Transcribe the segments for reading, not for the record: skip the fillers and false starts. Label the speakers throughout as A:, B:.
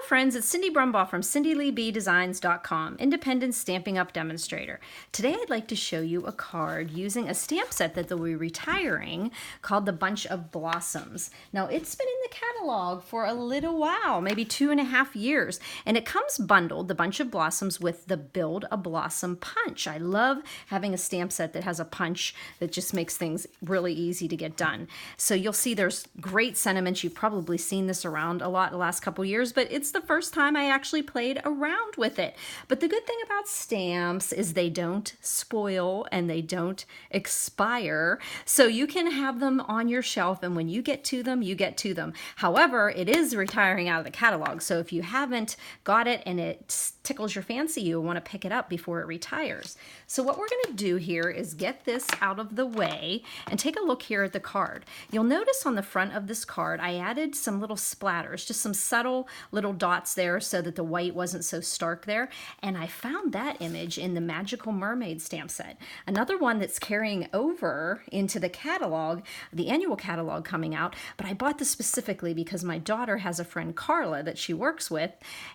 A: friends, it's Cindy Brumbaugh from CindyLeeBDesigns.com, independent Stampin' Up! Demonstrator. Today I'd like to show you a card using a stamp set that they'll be retiring called the Bunch of Blossoms. Now it's been in the catalog for a little while, maybe 2.5 years, and it comes bundled, the Bunch of Blossoms, with the Build a Blossom punch. I love having a stamp set that has a punch that just makes things really easy to get done. So you'll see there's great sentiments. You've probably seen this around a lot the last couple years, but it's the first time I actually played around with it. But the good thing about stamps is they don't spoil and they don't expire. So you can have them on your shelf, and when you get to them, you get to them. However, it is retiring out of the catalog. So if you haven't got it and it tickles your fancy, you'll want to pick it up before it retires. So what we're going to do here is get this out of the way and take a look here at the card. You'll notice on the front of this card, I added some little splatters, just some subtle little dots there so that the white wasn't so stark there. And I found that image in the Magical Mermaid stamp set. Another one that's carrying over into the catalog, the annual catalog coming out, but I bought this specifically because my daughter has a friend, Carla, that she works with,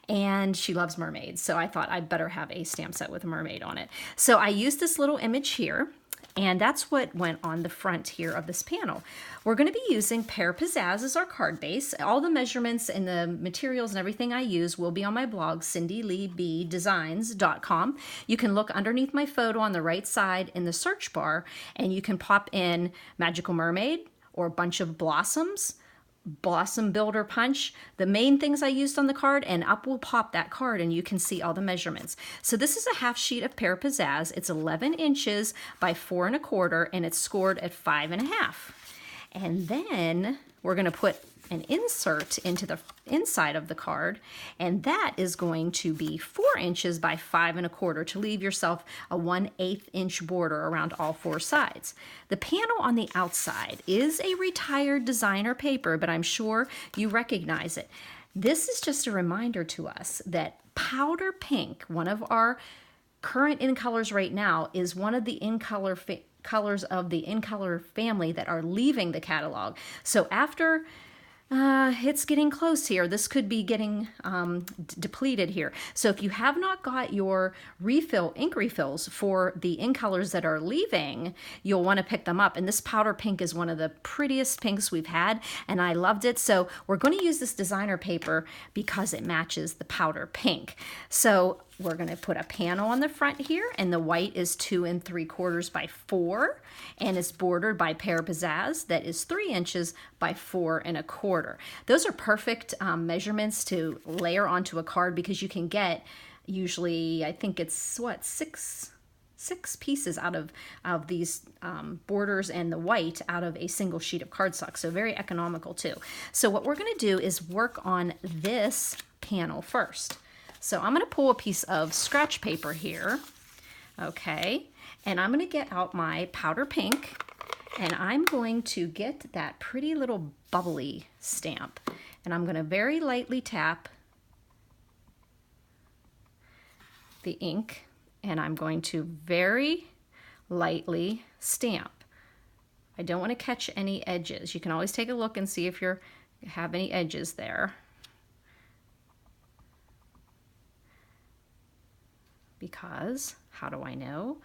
A: and she loves mermaids. So I thought I'd better have a stamp set with a mermaid on it. So I used this little image here, and that's what went on the front here of this panel. We're going to be using Pear Pizzazz as our card base. All the measurements and the materials and everything I use will be on my blog, CindyLeeBDesigns.com. You can look underneath my photo on the right side in the search bar, and you can pop in Magical Mermaid or Bunch of Blossoms, Blossom Builder Punch, the main things I used on the card, and up will pop that card and you can see all the measurements. So this is a half sheet of Pear Pizzazz. It's 11 inches by 4 1/4, and it's scored at 5 1/2. And then we're going to put an insert into the inside of the card, and that is going to be 4 inches by 5 1/4 to leave yourself a 1/8 inch border around all 4 sides. The panel on the outside is a retired designer paper, but I'm sure you recognize it. This is just a reminder to us that powder pink, one of our current in colors right now, is one of the in color colors of the in color family that are leaving the catalog. So after it's getting close here. This could be getting depleted here. So if you have not got your ink refills for the ink colors that are leaving, you'll want to pick them up. And this powder pink is one of the prettiest pinks we've had, and I loved it. So we're going to use this designer paper because it matches the powder pink. So we're going to put a panel on the front here, and the white is 2 3/4 by 4, and it's bordered by Pear Pizzazz that is 3 inches by 4 1/4. Those are perfect measurements to layer onto a card because you can get usually, I think it's what, six pieces out of these borders and the white out of a single sheet of cardstock. So very economical too. So what we're going to do is work on this panel first. So I'm going to pull a piece of scratch paper here, okay, and I'm going to get out my powder pink, and I'm going to get that pretty little bubbly stamp, and I'm going to very lightly tap the ink, and I'm going to very lightly stamp. I don't want to catch any edges. You can always take a look and see if you have any edges there. Because, how do I know?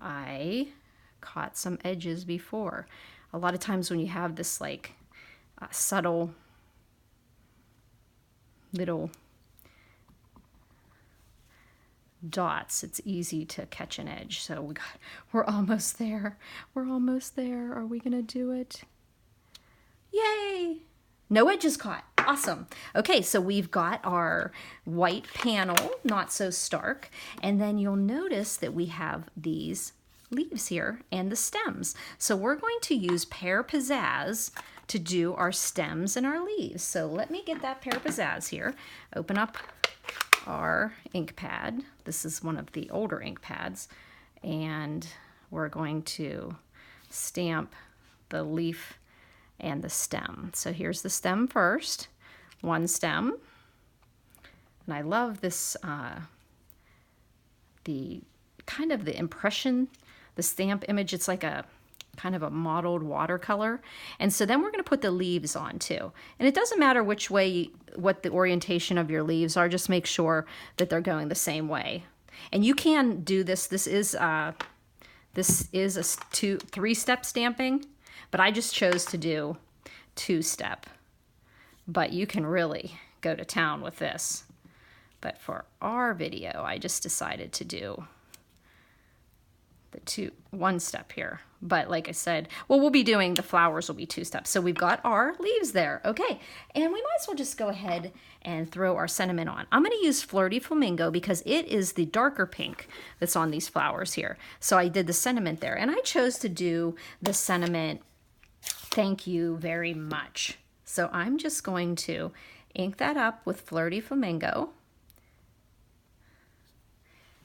A: I caught some edges before. A lot of times when you have this like subtle little dots, it's easy to catch an edge. So we're almost there. We're almost there. Are we gonna do it? Yay! No edges caught. Awesome. Okay, so we've got our white panel, not so stark, and then you'll notice that we have these leaves here and the stems. So we're going to use Pear Pizzazz to do our stems and our leaves. So let me get that Pear Pizzazz here. Open up our ink pad. This is one of the older ink pads, and we're going to stamp the leaf and the stem. So here's the stem first, one stem. And I love this, the kind of the impression, the stamp image. It's like a kind of a mottled watercolor. And so then we're going to put the leaves on too. And it doesn't matter which way, what the orientation of your leaves are, just make sure that they're going the same way. And you can do this. This is a 3-step stamping, but I just chose to do 2-step. But you can really go to town with this. But for our video, I just decided to do the 1-step here. But like I said, well, we'll be doing, the flowers will be 2 steps. So we've got our leaves there. Okay, and we might as well just go ahead and throw our sentiment on. I'm going to use Flirty Flamingo because it is the darker pink that's on these flowers here. So I did the sentiment there. And I chose to do the sentiment, thank you very much. So I'm just going to ink that up with Flirty Flamingo.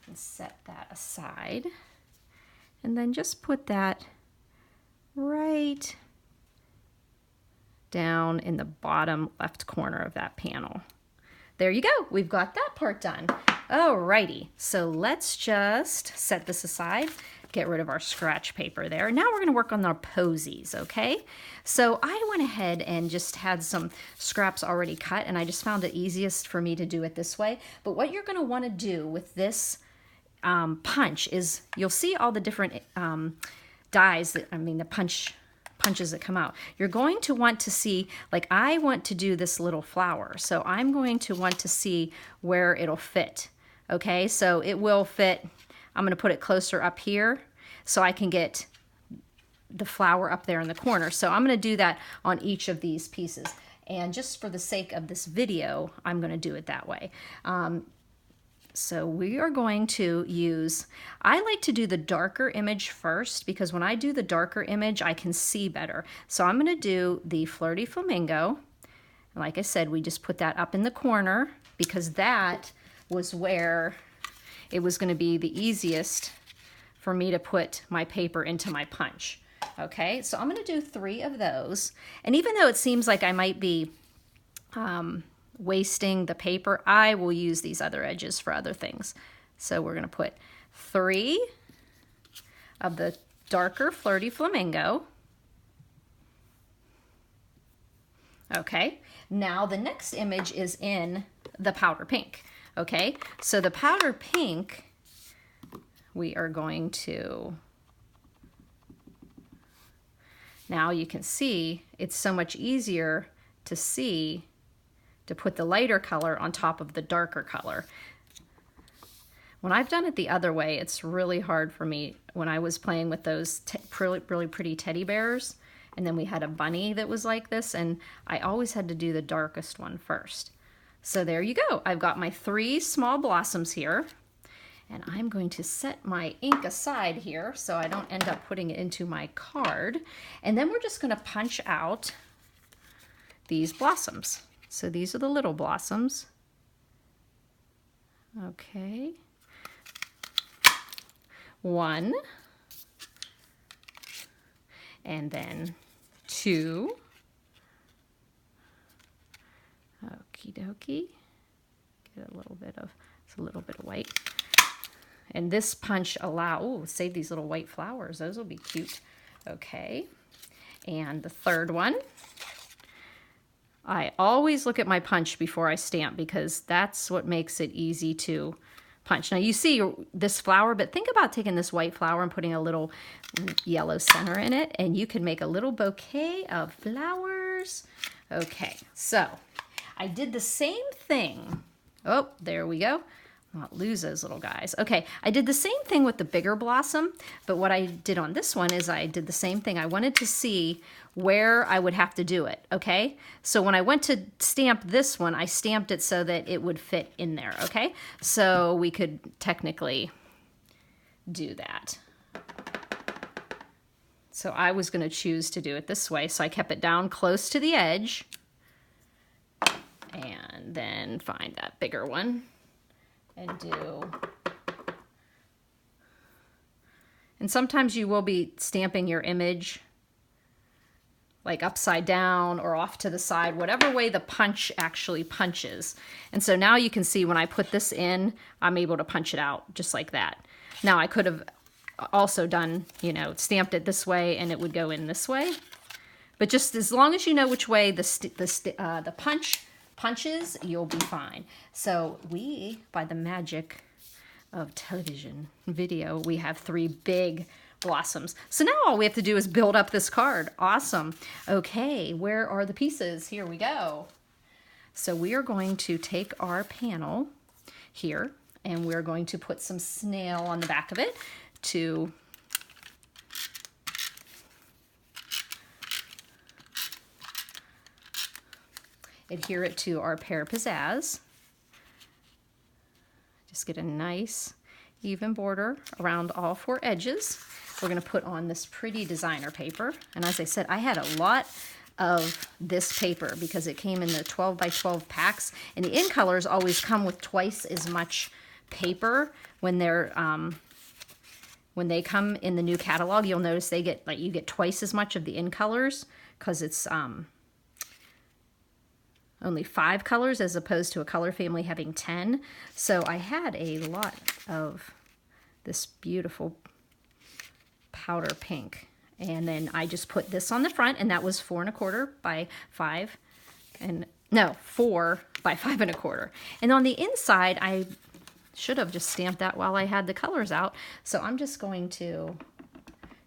A: And set that aside. And then just put that right down in the bottom left corner of that panel. There you go. We've got that part done. Alrighty. So let's just set this aside. Get rid of our scratch paper there. Now we're going to work on our posies, okay? So I went ahead and just had some scraps already cut, and I just found it easiest for me to do it this way. But what you're going to want to do with this punch is, you'll see all the different dies that, the punches that come out. You're going to want to see, like I want to do this little flower, so I'm going to want to see where it'll fit. Okay, so it will fit. I'm going to put it closer up here so I can get the flower up there in the corner. So I'm going to do that on each of these pieces. And just for the sake of this video, I'm going to do it that way. So we are going to use, I like to do the darker image first because when I do the darker image, I can see better. So I'm going to do the Flirty Flamingo. Like I said, we just put that up in the corner because that was where it was going to be the easiest for me to put my paper into my punch. Okay, so I'm going to do 3 of those. And even though it seems like I might be wasting the paper, I will use these other edges for other things. So we're going to put 3 of the darker Flirty Flamingo. Okay, now the next image is in the powder pink. Okay, so the powder pink, we are going to, now you can see it's so much easier to see to put the lighter color on top of the darker color. When I've done it the other way, it's really hard for me. When I was playing with those really pretty teddy bears, and then we had a bunny that was like this, and I always had to do the darkest one first. So there you go. I've got my 3 small blossoms here, and I'm going to set my ink aside here so I don't end up putting it into my card. And then we're just going to punch out these blossoms. So these are the little blossoms. Okay. 1. And then 2. Okie dokie. Get a little bit of white. And this punch save these little white flowers. Those will be cute. Okay. And the 3rd one. I always look at my punch before I stamp because that's what makes it easy to punch. Now you see this flower, but think about taking this white flower and putting a little yellow center in it, and you can make a little bouquet of flowers. Okay, so I did the same thing. Oh, there we go. Not lose those little guys. Okay, I did the same thing with the bigger blossom, but what I did on this one is I did the same thing. I wanted to see where I would have to do it, okay? So when I went to stamp this one, I stamped it so that it would fit in there, okay? So we could technically do that. So I was going to choose to do it this way, so I kept it down close to the edge, and then find that bigger one. And do, and sometimes you will be stamping your image like upside down or off to the side, whatever way the punch actually punches. And so now you can see when I put this in, I'm able to punch it out just like that. Now I could have also done, you know, stamped it this way and it would go in this way. But just as long as you know which way the punches, you'll be fine. So we, by the magic of television video, we have 3 big blossoms. So now all we have to do is build up this card. Awesome. Okay, where are the pieces? Here we go. So we are going to take our panel here and we're going to put some snail on the back of it to adhere it to our pear pizzazz. Just get a nice even border around all 4 edges. We're going to put on this pretty designer paper. And as I said, I had a lot of this paper because it came in the 12 by 12 packs. And the in colors always come with twice as much paper when they're when they come in the new catalog. You'll notice they get you get twice as much of the in colors because it's only 5 colors as opposed to a color family having 10. So I had a lot of this beautiful powder pink. And then I just put this on the front, and that was 4 1/4 by 5. And no, 4 by 5 1/4. And on the inside, I should have just stamped that while I had the colors out. So I'm just going to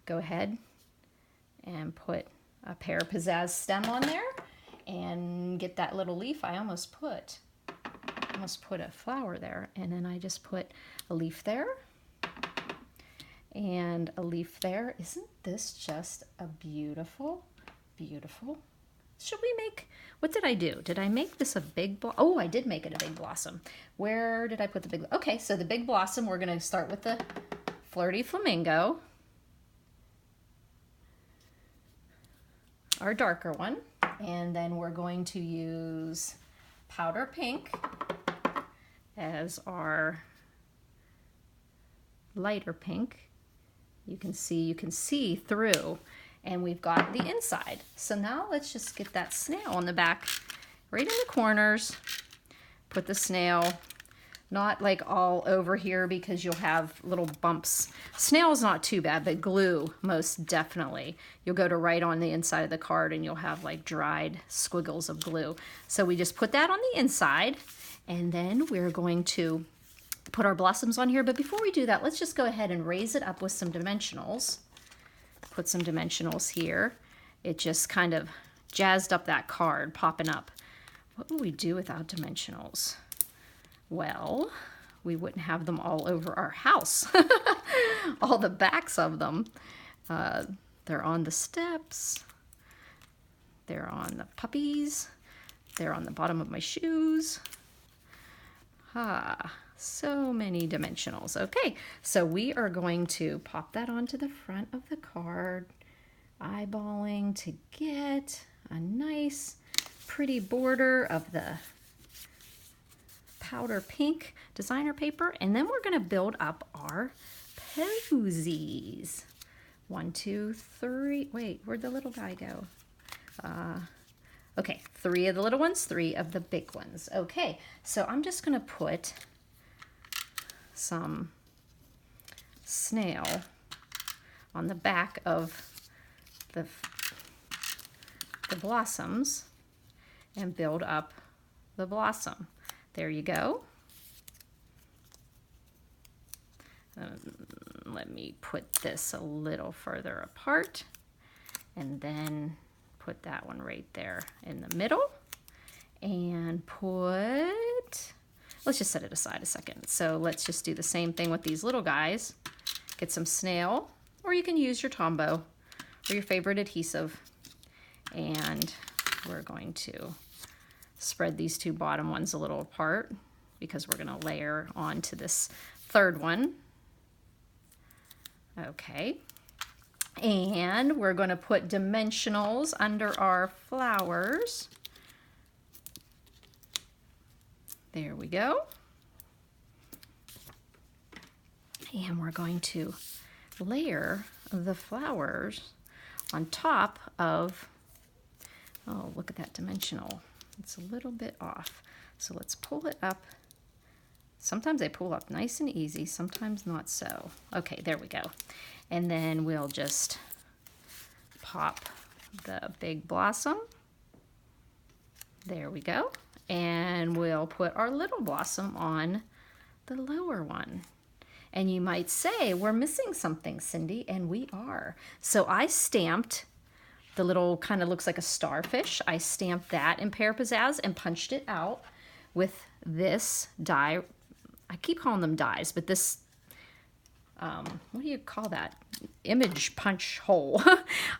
A: go ahead and put a pear pizzazz stem on there and get that little leaf. I almost put a flower there, and then I just put a leaf there and a leaf there. Isn't this just a beautiful, beautiful? Should we make, what did I do? Did I make this a big blossom? Oh, I did make it a big blossom. Where did I put the big, okay, so the big blossom, we're gonna start with the Flirty Flamingo, our darker one. And then we're going to use powder pink as our lighter pink. You can see through, and we've got the inside. So now let's just get that snail on the back, right in the corners. Put the snail, not like all over here because you'll have little bumps. Snail's not too bad, but glue, most definitely. You'll go to right on the inside of the card and you'll have like dried squiggles of glue. So we just put that on the inside, and then we're going to put our blossoms on here. But before we do that, let's just go ahead and raise it up with some dimensionals. Put some dimensionals here. It just kind of jazzed up that card popping up. What would we do without dimensionals? Well, we wouldn't have them all over our house. All the backs of them. They're on the steps. They're on the puppies. They're on the bottom of my shoes. So many dimensionals. Okay, so we are going to pop that onto the front of the card, eyeballing to get a nice, pretty border of the powder pink designer paper, and then we're going to build up our posies. 1, 2, 3. Wait, where'd the little guy go? Okay, 3 of the little ones, 3 of the big ones. Okay, so I'm just going to put some snail on the back of the blossoms and build up the blossom. There you go. Let me put this a little further apart and then put that one right there in the middle and put, let's just set it aside a second. So let's just do the same thing with these little guys. Get some snail, or you can use your Tombow or your favorite adhesive. And we're going to spread these 2 bottom ones a little apart because we're going to layer onto this 3rd one. Okay. And we're going to put dimensionals under our flowers. There we go. And we're going to layer the flowers on top of, oh, look at that dimensional. It's a little bit off. So let's pull it up Sometimes they pull up nice and easy, sometimes not so. Okay, there we go. And then we'll just pop the big blossom. There we go. And we'll put our little blossom on the lower one. And you might say, we're missing something, Cindy, and we are. So I stamped the little, kind of looks like a starfish. I stamped that in Pear Pizzazz and punched it out with this die. I keep calling them dies, but this, what do you call that? Image punch hole.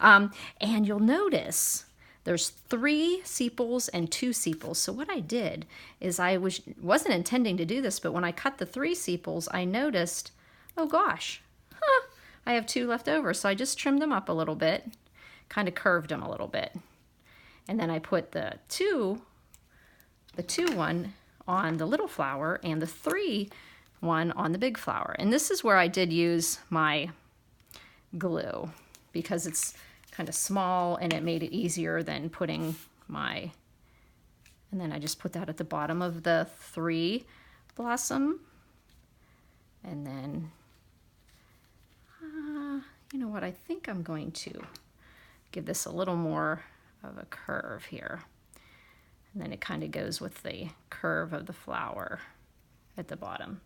A: And you'll notice there's 3 sepals and 2 sepals. So what I did is I wasn't intending to do this, but when I cut the 3 sepals, I noticed, oh gosh, I have 2 left over. So I just trimmed them up a little bit, kind of curved them a little bit. And then I put the 2 one on the little flower and the 3 one on the big flower. And this is where I did use my glue because it's kind of small and it made it easier than putting my, and then I just put that at the bottom of the 3 blossom. And then, you know what, I think I'm going to give this a little more of a curve here. And then it kind of goes with the curve of the flower at the bottom.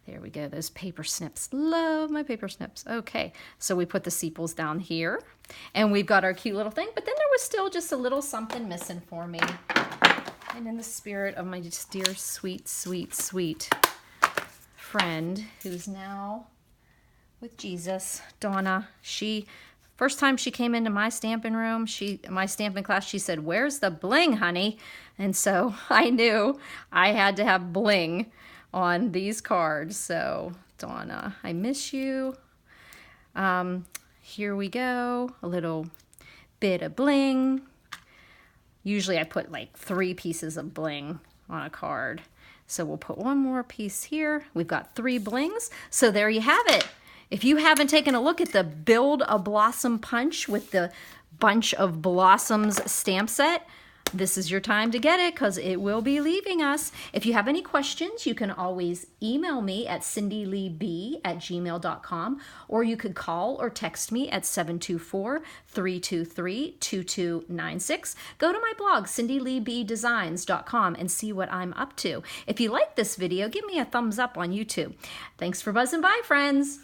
A: There we go, those paper snips. Love my paper snips. Okay, so we put the sepals down here, and we've got our cute little thing, but then there was still just a little something missing for me. And in the spirit of my dear, sweet, sweet, sweet friend, who's now with Jesus, Donna, first time she came into my Stampin' room, my Stampin' class, she said, "Where's the bling, honey?" And so I knew I had to have bling on these cards. So Donna, I miss you. Here we go, a little bit of bling. Usually I put like 3 pieces of bling on a card. So we'll put one more piece here. We've got 3 blings. So there you have it. If you haven't taken a look at the Build a Blossom Punch with the Bunch of Blossoms stamp set, this is your time to get it because it will be leaving us. If you have any questions, you can always email me at cindyleeb@gmail.com, or you could call or text me at 724-323-2296. Go to my blog, cindyleebdesigns.com, and see what I'm up to. If you like this video, give me a thumbs up on YouTube. Thanks for buzzing by, friends.